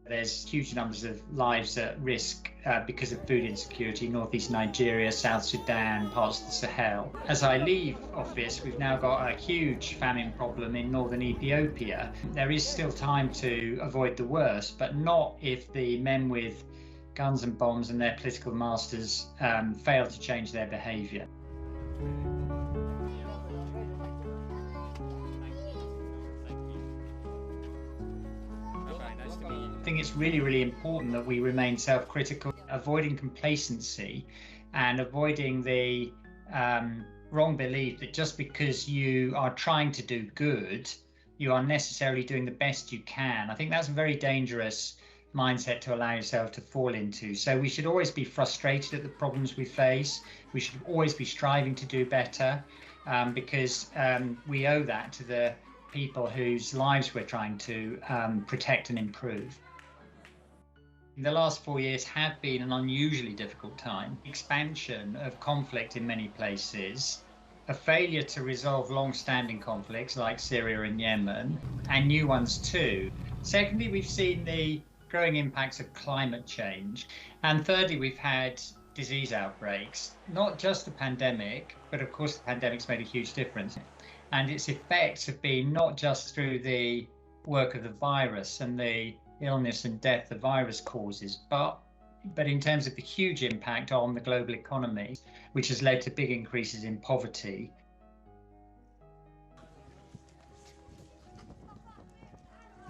There's huge numbers of lives at risk because of food insecurity, northeast Nigeria, South Sudan, parts of the Sahel. As I leave office, we've now got a huge famine problem in northern Ethiopia. There is still time to avoid the worst, but not if the men with guns and bombs and their political masters fail to change their behaviour. I think it's really, really important that we remain self-critical, avoiding complacency and avoiding the wrong belief that just because you are trying to do good, you are necessarily doing the best you can. I think that's a very dangerous mindset to allow yourself to fall into. So we should always be frustrated at the problems we face. We should always be striving to do better because we owe that to the people whose lives we're trying to protect and improve. The last 4 years have been an unusually difficult time. Expansion of conflict in many places, a failure to resolve long-standing conflicts like Syria and Yemen, and new ones too. Secondly, we've seen the growing impacts of climate change. And thirdly, we've had disease outbreaks, not just the pandemic, but of course the pandemic's made a huge difference. And its effects have been not just through the work of the virus and the illness and death the virus causes, but in terms of the huge impact on the global economy, which has led to big increases in poverty.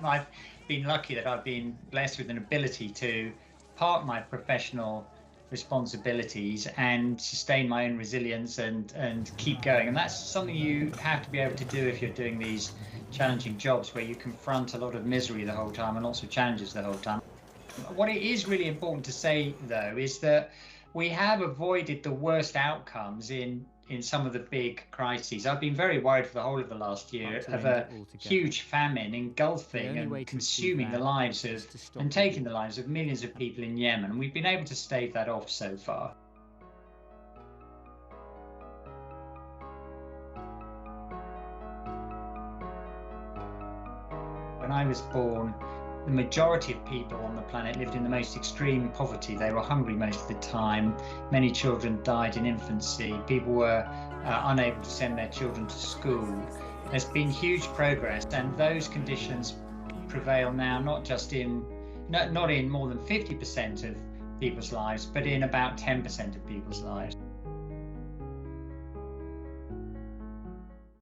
I've been lucky that I've been blessed with an ability to park my professional responsibilities and sustain my own resilience and keep going. And that's something you have to be able to do if you're doing these challenging jobs where you confront a lot of misery the whole time and lots of challenges the whole time. What it is really important to say, though, is that we have avoided the worst outcomes in some of the big crises. I've been very worried for the whole of the last year of a huge famine engulfing and consuming the lives of and taking the lives of millions of people in Yemen. And we've been able to stave that off so far. When I was born, the majority of people on the planet lived in the most extreme poverty. They were hungry most of the time. Many children died in infancy. People were unable to send their children to school. There's been huge progress, and those conditions prevail now, not in more than 50% of people's lives, but in about 10% of people's lives.